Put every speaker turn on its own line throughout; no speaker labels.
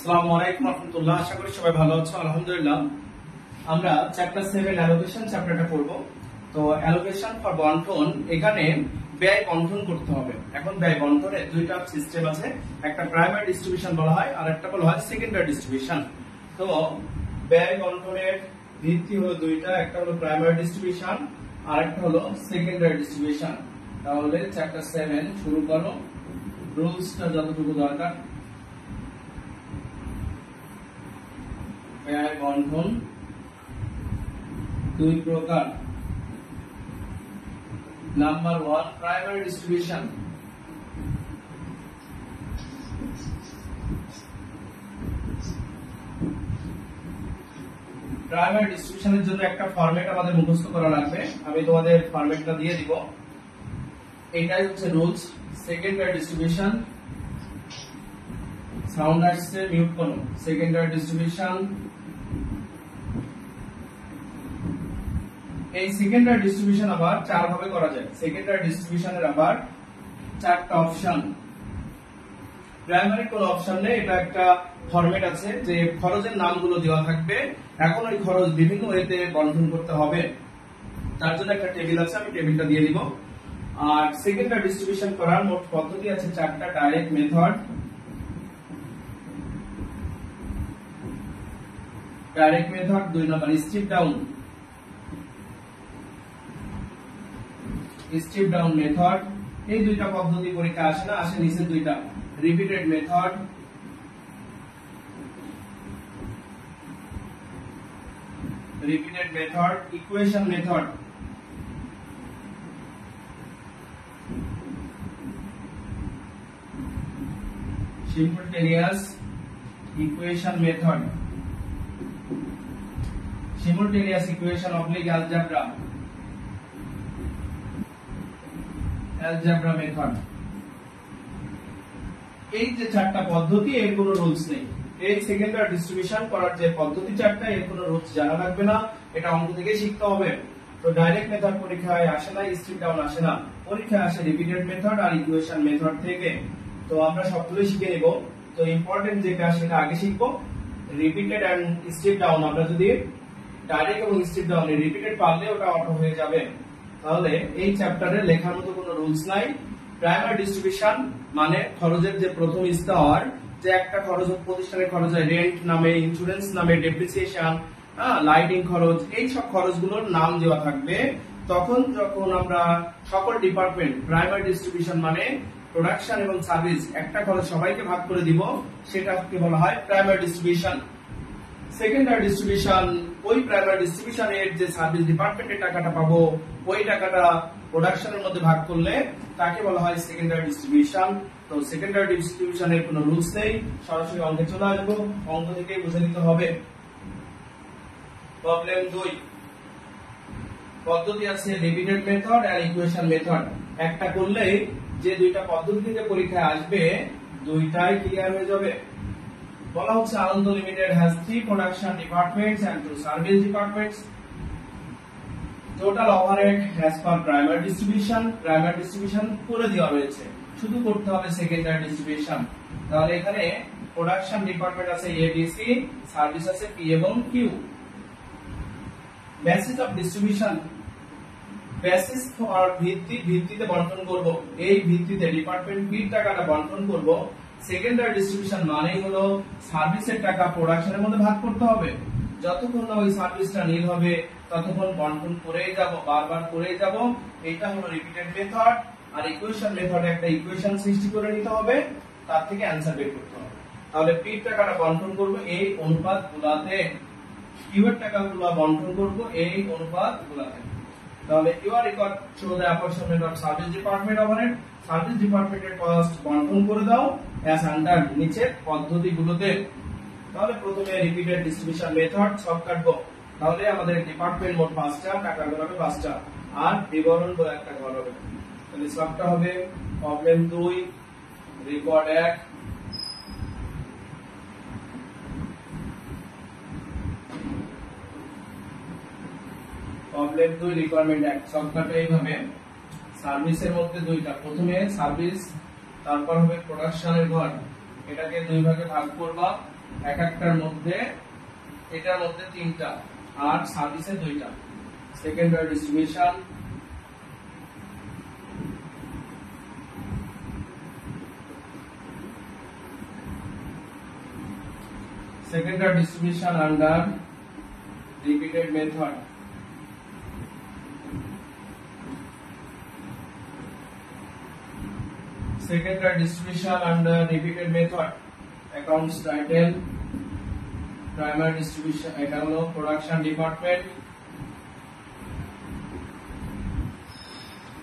আসসালামু আলাইকুম রাহমাতুল্লাহ। আশা করি সবাই ভালো আছো। আলহামদুলিল্লাহ। আমরা চ্যাপ্টার 7 অ্যালোকেশন চ্যাপ্টারটা পড়ব। তো অ্যালোকেশন ফর বন্টন, এখানে ব্যয় বন্টন করতে হবে। এখন ব্যয় বন্টনের দুইটা সিস্টেম আছে, একটা প্রাইমারি ডিস্ট্রিবিউশন বলা হয় আর একটা বলা হয় সেকেন্ডারি ডিস্ট্রিবিউশন। তো ব্যয় বন্টনের ভিত্তি হলো দুইটা, একটা হলো প্রাইমারি ডিস্ট্রিবিউশন আর একটা হলো সেকেন্ডারি ডিস্ট্রিবিউশন। তাহলে চ্যাপ্টার 7 শুরু করো। রুলসটা যতটুকু দরকার। ব্যয় বন্টন দুই প্রকার। Number 1, primary distribution. প্রাইমারি ডিস্ট্রিবিউশনের জন্য একটা ফরম্যাট আমাদের মুখস্থ করা লাগবে। আমি তোমাদের ফরম্যাটটা দিয়ে দিব। এটাই হচ্ছে রুলস। সেকেন্ডারি ডিস্ট্রিবিউশন, সাউন্ড আসছে, মিউট করো। সেকেন্ডারি ডিস্ট্রিবিউশন, এই সেকেন্ডারি ডিস্ট্রিবিউশন আবার চার ভাবে করা যায়। সেকেন্ডারি ডিস্ট্রিবিউশনের আবার চারটা অপশন। প্রাইমারি কোন অপশন নেই, এটা একটা ফরম্যাট আছে যে খরচের নামগুলো দেওয়া থাকবে। এখন ওই খরচ বিভিন্ন ওয়েতে বন্টন করতে হবে, তার জন্য একটা টেবিল আছে, আমি টেবিলটা দিয়ে দিব। আর সেকেন্ডারি ডিস্ট্রিবিউশন করার মোট পদ্ধতি আছে চারটা। Direct method, direct method, 2 number strip down, strip down method. এই দুইটা পদ্ধতি পরীক্ষা আসে না, আসে নিচে দুইটা। Repeated method, repeated method, equation method. simultaneous equation method, simultaneous equation oblique algebra, algebra method। এই যে চারটা পদ্ধতি, এর কোনো রুলস নেই। এই সেকেন্ডারি ডিস্ট্রিবিউশন করার যে পদ্ধতি চারটা, এর কোনো রুলস জানা লাগবে না, এটা অঙ্ক থেকে শিখতে হবে। তো ডাইরেক্ট মেথড পরীক্ষায় আসে না, স্ট্রিপ ডাউন আসে না, পরীক্ষায় আসে রিপিটেড মেথড আর ইকুয়েশন মেথড থেকে। তো আমরা সবগুলো শিখে নেব। তো ইম্পর্টেন্ট যেটা সেটা আগে শিখবো। রিপিটেড এন্ড স্ট্রিপ ডাউন, আমরা যদি ডাইরেক্ট এবং স্ট্রিপ ডাউনে রিপিটেড পারলে ওটা অটো হয়ে যাবে। তাহলে এই চ্যাপ্টারে লেখার মতো কোনো রুলস নাই। প্রাইমারি ডিস্ট্রিবিউশন মানে খরচের যে প্রথম স্তর, যে একটা খরচ প্রতিষ্ঠানের খরচ হয় রেন্ট নামে, ইন্স্যুরেন্স নামে, ডেপ্রিসিয়েশন, লাইটিং খরচ, এই সব খরচগুলোর নাম দেওয়া থাকবে। তখন যখন আমরা সকল ডিপার্টমেন্ট, প্রাইমারি ডিস্ট্রিবিউশন মানে প্রোডাকশন এবং সার্ভিস, একটা খরচ সবাইকে ভাগ করে দিব, সেটাকে বলা হয় প্রাইমারি ডিস্ট্রিবিউশন। সেকেন্ডারি ডিস্ট্রিবিউশন, ওই প্রাইমারি ডিস্ট্রিবিউশনের যে সার্ভিস ডিপার্টমেন্টের টাকাটা পাবো, ওই টাকাটা প্রোডাকশনের মধ্যে ভাগ করলে তাকে বলা হয় সেকেন্ডারি ডিস্ট্রিবিউশন। তো সেকেন্ডারি ডিস্ট্রিবিউশনের কোনো রুলস নেই, সরাসরি অঙ্কে চলে আসবো, অঙ্ক থেকেই বুঝে নিতে হবে। প্রবলেম 2, পদ্ধতি আছে রিপিটেড মেথড আর ইকুয়েশন মেথড। একটা করলে যে দুইটা পদ্ধতি থেকে পরীক্ষায় আসবে, দুইটাই ক্লিয়ার হয়ে যাবে। বলা হচ্ছে আনন্দ limited has 3 production departments and 2 service departments. Total overhead as per primary distribution, primary distribution করে দেওয়া রয়েছে, শুধু করতে হবে সেকেন্ডারি ডিস্ট্রিবিউশন। তাহলে এখানে প্রোডাকশন ডিপার্টমেন্ট আছে এ বি সি, সার্ভিস আছে পি এবং Q. Basis of distribution, basis for ভিত্তিতে বন্টন করব। এই ভিত্তিতে ডিপার্টমেন্ট বি টাকাটা বন্টন করব। সেকেন্ডারি ডিস্ট্রিবিউশন মানেই হলো সার্ভিসের টাকা প্রোডাকশনের মধ্যে ভাগ করতে হবে। যতক্ষণ না ওই সার্ভিসটা নীল হবে ততক্ষণ বন্টন করেই যাব, বারবার করেই যাব। এটা হলো রিপিটেড মেথড। আর ইকুয়েশন মেথডে একটা ইকুয়েশন সৃষ্টি করে নিতে হবে, তার থেকে অ্যানসার বের করতে হবে। তাহলে পি টাকাটা বন্টন করব এই অনুপাতগুলোতে, কিউ এর টাকাগুলো বন্টন করব এই অনুপাতগুলোতে। তাহলে you are record show the opportunity of service department overhead. Service ডিপার্টমেন্টের কস্ট বন্টন করে দাও অ্যাজ আন্ডার, নিচের পদ্ধতিগুলোতে। তাহলে প্রথমে রিপিটেড ডিস্ট্রিবিউশন মেথড সব কাটবো। তাহলে আমাদের ডিপার্টমেন্ট মোট 5টা, টাকা ঘর হবে 5টা, আর বিবরণ বলে একটা ঘর হবে। তাহলে সবটা হবে প্রবলেম 2, রেকর্ড 1, প্রবলেম 2 রিকোয়ারমেন্ট 1। সবকটা এইভাবে সার্ভিসের মধ্যে দুইটা, প্রথমে সার্ভিস, তারপর হবে প্রোডাকশনের ঘর। এটাকে দুই ভাগে ভাগ করবা, এক একটার মধ্যে এটার মধ্যে 3টা আর সার্ভিসে 2টা। Secondary distribution under repeated method. Secondary distribution under repeated method. Accounts title, primary distribution, এটা হলো production department.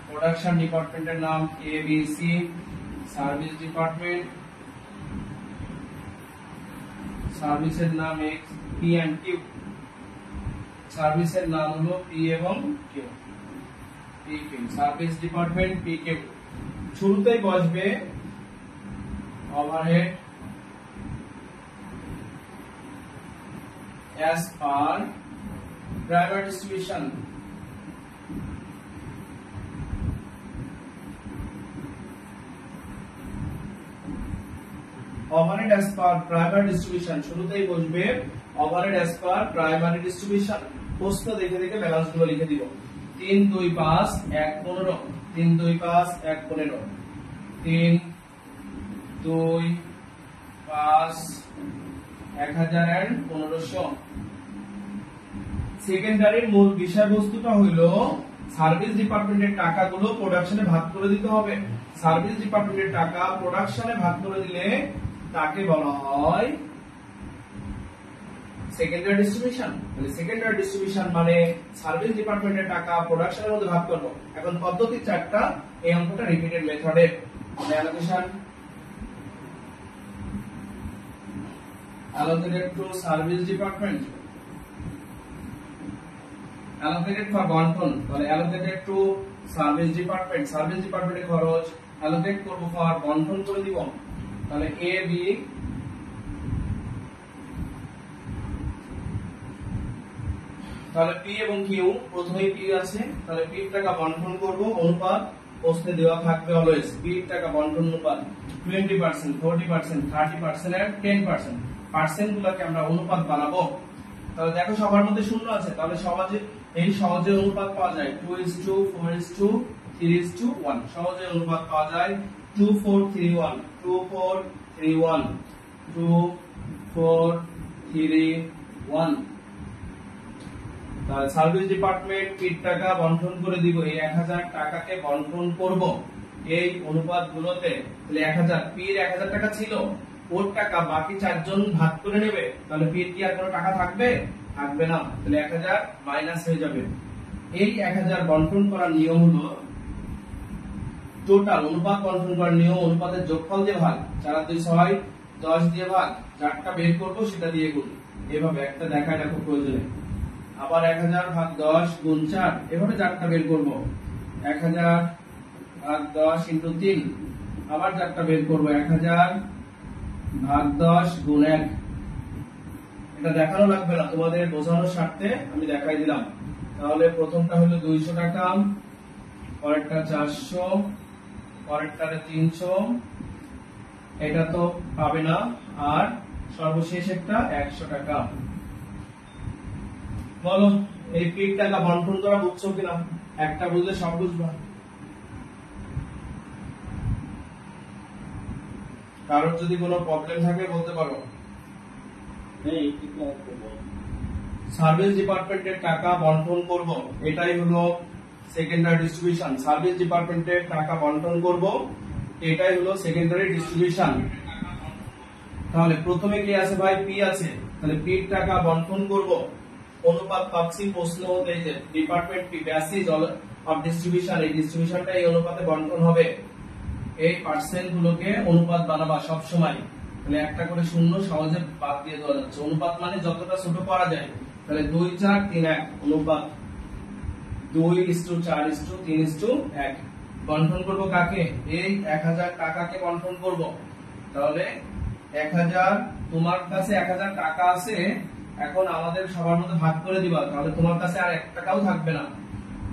Production department এর নাম ABC, service department, সার্ভিসের নাম X, P and Q, সার্ভিসের নাম হলো P এবং Q, PQ, service department PQ। শুরুতেই বসবে overhead as per primary distribution। overhead as per primary distribution, শুরুতেই বসবে overhead as per primary distribution। প্রশ্ন দেখে দেখে ব্যালেন্স গুলো লিখে দিব। 3 2 5 1 15, 3 2 5 1 15, 3 2 5 1000 and 1500। সেকেন্ডারির মূল বিষয়বস্তুটা হলো সার্ভিস ডিপার্টমেন্টের টাকাগুলো প্রোডাকশনে ভাগ করে দিতে হবে। সার্ভিস ডিপার্টমেন্টের টাকা প্রোডাকশনে ভাগ করে দিলে তাকে বলা হয় সেকেন্ডারি ডিস্ট্রিবিউশন। তাহলে সেকেন্ডারি ডিস্ট্রিবিউশন মানে সার্ভিস ডিপার্টমেন্টের টাকা প্রোডাকশনের মধ্যে ভাগ করব। এখন পদ্ধতি 4টা, এই অঙ্কটা রিপিটেড মেথডে। Allocation allocated to service department, allocated for বন্টন, তাহলে allocated to service department, service ডিপার্টমেন্টের খরচ allocate করব ফর বন্টন করে দিব। তাহলে A B তাহলে P এবং Q, প্রথমেই P আছে, তাহলে P এর টাকা বন্টন করব, অনুপাত প্রশ্নে দেওয়া থাকবে অলওয়েজ। P এর টাকা বন্টন অনুপাত 20%, 40%, 30% এন্ড 10%। পার্সেন্ট গুলোকে আমরা অনুপাত বানাবো। তাহলে দেখো সবার মধ্যে শূন্য আছে, তাহলে সহজে অনুপাত পাওয়া যায় 2:4:3:1, সহজে অনুপাত পাওয়া যায় 24:3:1, 24:3:1, 24:3:1। তাহলে সার্ভিস ডিপার্টমেন্ট P টাকা বন্টন করে দিব, এই 1000 টাকাকে বন্টন করব এই অনুপাত গুলোতে। তাহলে 1000 P এর 1000 টাকা ছিল, ওর টাকা বাকি 4 জন ভাগ করে নেবে। তাহলে P এর কি আর কোনো টাকা থাকবে? থাকবে না। তাহলে 1000 মাইনাস হয়ে যাবে। এই 1000 বন্টন করার নিয়ম হলো টোটাল অনুপাত বন্টন করার নিয়ম অনুপাতের যোগফল দিয়ে ভাগ, 4 আর 2 6, 10 দিয়ে ভাগ, যারটা বের করব সেটা দিয়ে গুণ। এভাবে একটা দেখায় রাখো প্রয়োজনে। আবার 1000 ভাগ 10 গুণ 4, এভাবে যারটা বের করব। 1000 ভাগ 10 ইনটু 3, আবার যারটা বের করব 1000 ভাগ 10 গুণ 1। এটা দেখানো লাগবে না, তোমাদের বোঝানোর স্বার্থে আমি দেখাই দিলাম। তাহলে প্রথমটা হলো 200 টাকা, পরেরটা 400, পরেরটারে 300, এটা তো পাবে না, আর সর্বশেষ একটা 100 টাকা। বলো এই P টাকা বন্টন করা বুঝছো কিনা? একটা বুঝলে সব বুঝবা। কারোর যদি কোনো প্রবলেম থাকে বলতে পারো। সার্ভিস ডিপার্টমেন্টের টাকা বন্টন করব, এটাই হলো সেকেন্ডারি ডিস্ট্রিবিউশন। সার্ভিস ডিপার্টমেন্টের টাকা বন্টন করব, এটাই হলো সেকেন্ডারি ডিস্ট্রিবিউশন। তাহলে প্রথমে কি আছে ভাই? P আছে, তাহলে P এর টাকা বন্টন করব, অনুপাত পাচ্ছি প্রশ্ন হতে, এই যে department P basis of distribution, এই ডিস্ট্রিবিউশনটা এই অনুপাতে বন্টন হবে। এই পার্সেন্ট গুলোকে অনুপাত বানাবা সব সময়। তাহলে একটা করে শূন্য সহজে বাদ দিয়ে দেওয়া যাচ্ছে। অনুপাত মানে যতটা ছোট করা যায়। তাহলে 2 4 3 1 অনুপাত 2:4:3:1। বন্টন করব কাকে? এই 1000 টাকাকে বন্টন করব। তাহলে 1000, তোমার কাছে 1000 টাকা আছে, এখন আমাদের সবার মধ্যে ভাগ করে দিবা। তাহলে তোমার কাছে আর 1 টাকাও থাকবে না।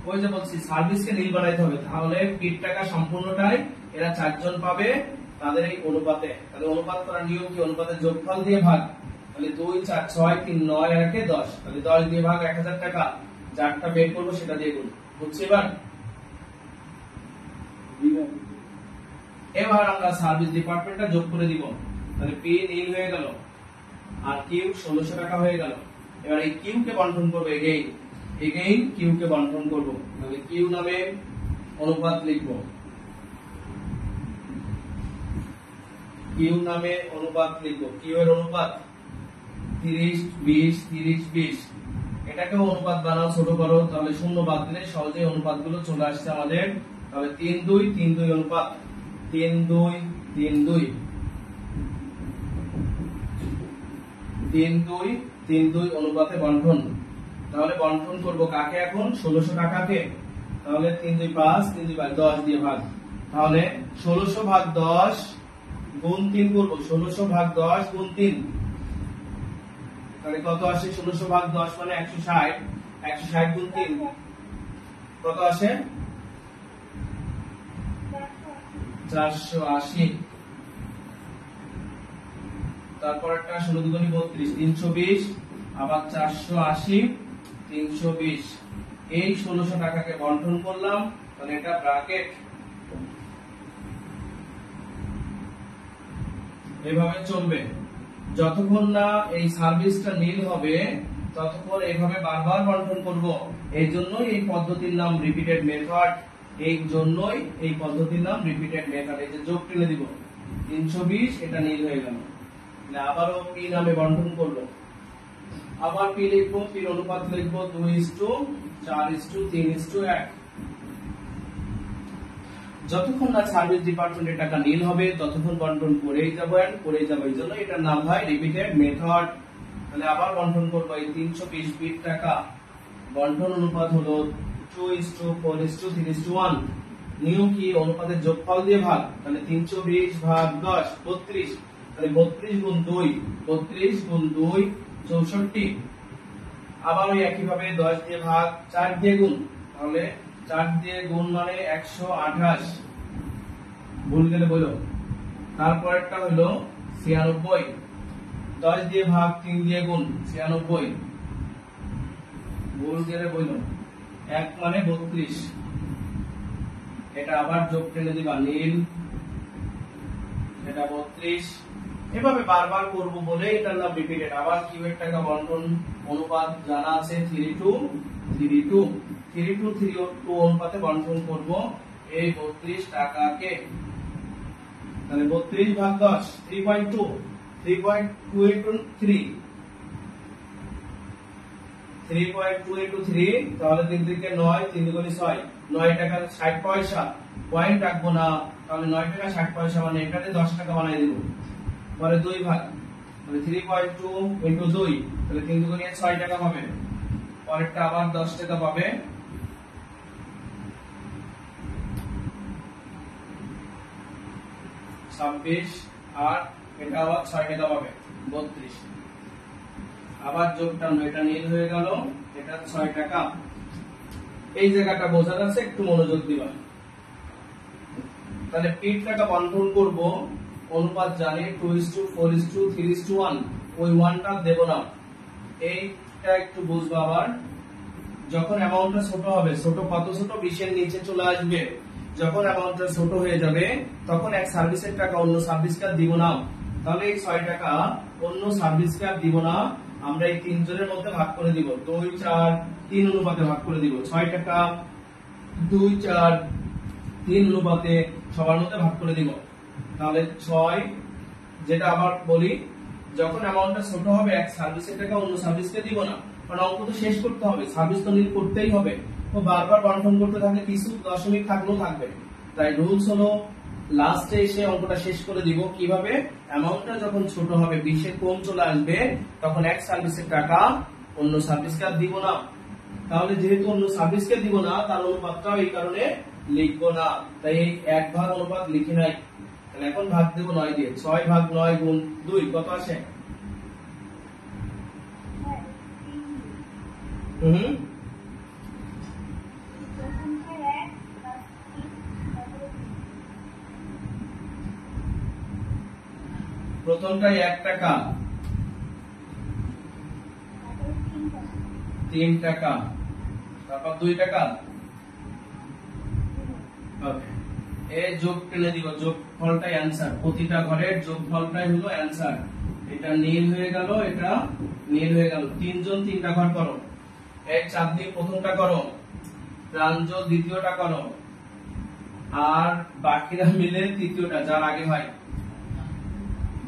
ওই যে বলছি সার্ভিসকে নীল বানাইতে হবে। তাহলে P টাকা সম্পূর্ণটাই এরা 4 জন পাবে তাদের এই অনুপাতে। তাহলে অনুপাত করার নিয়ম কি? অনুপাতের যোগফল দিয়ে ভাগ। তাহলে 2 4 6 3 9 আর 1 10, তাহলে 10 দিয়ে ভাগ 1000 টাকা, যারটা বের করব সেটা দিয়ে গুণ। বুঝছি এবার? এবার আমরা সার্ভিস ডিপার্টমেন্টটা যোগ করে দিব। তাহলে পি নীল হয়ে গেল আর কিউ 1600 টাকা হয়ে গেল। এবার এই কিউ কে বন্টন করব, এগেইন কিউ কে বন্টন করব। তাহলে কিউ নামে অনুপাত লিখব, কিউ নামে অনুপাত লিখব। কিউ এর অনুপাত 30 20 30 20, এটাকে অনুপাত বানাও, ছোট করো, তাহলে শূন্য বাদ দিলে সহজেই অনুপাতগুলো চলে আসছে আমাদের। তাহলে 3 2 3 2 অনুপাত, 3 2 3 2 3 2 3 2 অনুপাতে বন্টন। তাহলে বন্টন করব কাকে এখন? 1600 টাকাকে। তাহলে 3 2 5 3 2 5 10 দিয়ে ভাগ। তাহলে 1600 ভাগ 10 গুণ 3 করব, 1600 ভাগ 10 গুণ 3, তাহলে কত আসে? 1600 ভাগ 10 মানে 160, 160 গুণ 3 কত আসে? 480। তারপর একটা 16 দুগুণী 32, 320, আবার 480 320। এই 1600 টাকাকে বন্টন করলাম, তাহলে এটা ব্র্যাকেট এভাবে চলবে যতক্ষণ না এই সার্ভিসটা নীল হবে, ততক্ষণ এইভাবে বারবার বন্টন করব। এই জন্যই এই পদ্ধতির নাম রিপিটেড মেথড। এই জন্যই এই পদ্ধতির নাম রিপিটেড মেথড। এই যে যোগ টেনে দিব, 320, এটা নীল হয়ে গেল। আবারও পি নামে বন্টন করব, আবার পি লিখবো, পি অনুপাত লিখবো 2:4:3:1। যতক্ষণ না সার্ভিস ডিপার্টমেন্টের টাকা নীল হবে ততক্ষণ বন্টন করেই যাব এই জন্য এটার নাম হয় রিপিটেড মেথড। তাহলে আবার বন্টন করব, এই 320 বিট টাকা বন্টন অনুপাত হলো 2:4:3:1। নিয়ম কি? অনুপাতের যোগফল দিয়ে ভাগ। তাহলে 320 ভাগ 10 32, তাহলে 32 গুণ 2 32 গুণ 2 64। আবার ওই একই ভাবে 10 দিয়ে ভাগ, 4 দিয়ে গুণ, তাহলে 4 দিয়ে গুণ মানে 128, ভুল গেলে বলো। তারপরেরটা হলো 96, 10 দিয়ে ভাগ 3 দিয়ে গুণ 96, ভুল গেলে বলো। 1 মানে 32, এটা আবার যোগ টেনে দিবা, নীল, এটা 32। এভাবে বারবার করব বলে এটার নাম রিপিটেড। আবার কিউ এর টাকা বন্টন অনুপাত জানা আছে 3:2 অনুপাতে বন্টন করব এই 32 টাকাকে। তাহলে 32 ভাগ 10 3.2, 3.2 into 3, 3.2 into 3, তাহলে 3 থেকে 9, 3 দুগুণে 6, 9 টাকা 60 পয়সা। পয়েন্ট রাখবো না, তাহলে 9 টাকা 60 পয়সা মানে এটাতে 10 টাকা বানাই দেব। পরে 2 ভাগ, তাহলে 3.2 into 2, তাহলে 3 দুগুণে 6 টাকা পাবে। পরেরটা আবার 10 টাকা পাবে। আর এটা আবার 6 টাকা পাবে, 32। আবার যোগটা এটা নীল হয়ে গেল, এটা 6 টাকা। এই জায়গাটা বোঝা যাচ্ছে, একটু মনোযোগ দিবা। তাহলে পিট টাকা বন্টন করব, অনুপাত জানি 2:4:3:1, ওই 1টা দেব না। এইটা একটু বুঝবা। আবার যখন অ্যামাউন্টটা ছোট হবে, ছোট কত ছোট? 20 এর নিচে চলে আসবে। যখন অ্যামাউন্টটা ছোট হয়ে যাবে তখন এক সার্ভিসের টাকা অন্য সার্ভিসকে আর দিব না। তাহলে এই 6 টাকা অন্য সার্ভিসকে আর দিব না, আমরা এই 3 জনের মধ্যে ভাগ করে দিব, 2 4 3 অনুপাতে ভাগ করে দিব। 6 টাকা 2 4 3 অনুপাতে সবার মধ্যে ভাগ করে দিব। তাহলে 6, যেটা আবার বলি, যখন অ্যামাউন্টটা ছোট হবে এক সার্ভিসের টাকা অন্য সার্ভিসকে দিব না, কারণ অঙ্ক তো শেষ করতে হবে, সার্ভিস তো নীল করতেই হবে। তো বারবার বন্টন করতে থাকলে কিছু দশমিক থাকলেও থাকবে। তাই রুলস হলো লাস্টে এসে অঙ্কটা শেষ করে দিব। কিভাবে? অ্যামাউন্টটা যখন ছোট হবে, 20 এর কম চলে আসবে, তখন এক সার্ভিসের টাকা অন্য সার্ভিসকে আর দিব না। তাহলে যেহেতু অন্য সার্ভিসকে দিব না, তার অনুপাতটাও এই কারণে লিখবো না। তাই এই 1 ভাগ অনুপাত লিখি নাই। তাহলে এখন ভাগ দেব 9 দিয়ে। 6 ভাগ 9 গুণ 2 কত আসে? প্রথমটাই 1 টাকা, 3 টাকা, তারপর 2 টাকা। ওকে, এই যোগ টেনে দিব, যোগফলটাই অ্যানসার, প্রতিটা ঘরের যোগফলটাই হলো অ্যানসার। এটা নীল হয়ে গেল, এটা নীল হয়ে গেল। তিনজন 3টা ঘর করো, এই চাঁদনি প্রথমটা করো, প্রাঞ্জল দ্বিতীয়টা করো, আর বাকিরা মিলে তৃতীয়টা, যার আগে হয়।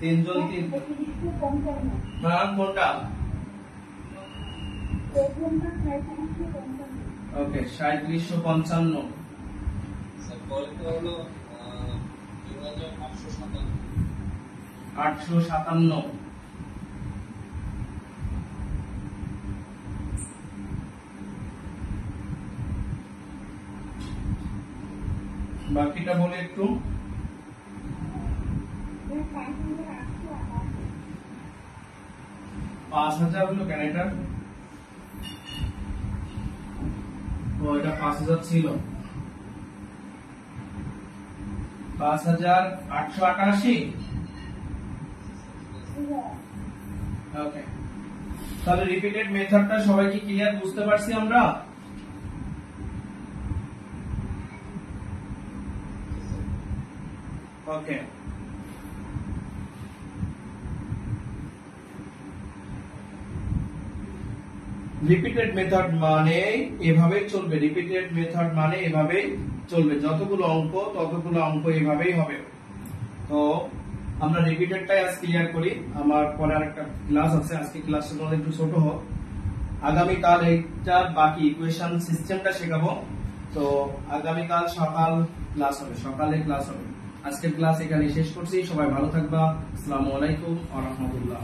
তিনজন 3 কোনটা? ওকে, 3755।
হলো
857। বাকিটা বলে একটু। 5000 হলো কেন এটা? ও, এটা 5000 ছিল। 5888। ওকে, তাহলে রিপিটেড মেথডটা সবাই কি ক্লিয়ার, বুঝতে পারছি আমরা? ওকে, রিপিটেড মেথড মানে এভাবেই চলবে, রিপিটেড মেথড মানে এভাবেই চলবে, যতগুলো অঙ্ক ততগুলো অঙ্ক এভাবেই হবে। তো আমরা রিপিটেডটাই আজ ক্লিয়ার করি, আমার পরে আরেকটা ক্লাস আছে, আজকে ক্লাসটা একটু ছোট হোক, আগামীকাল এইটার বাকি ইকুয়েশন সিস্টেমটা শেখাবো। তো আগামীকাল সকাল ক্লাস হবে, সকালে ক্লাস হবে। আজকের ক্লাস এখানে শেষ করছি, সবাই ভালো থাকবা। আসসালামু আলাইকুম ওয়া রাহমাতুল্লাহ।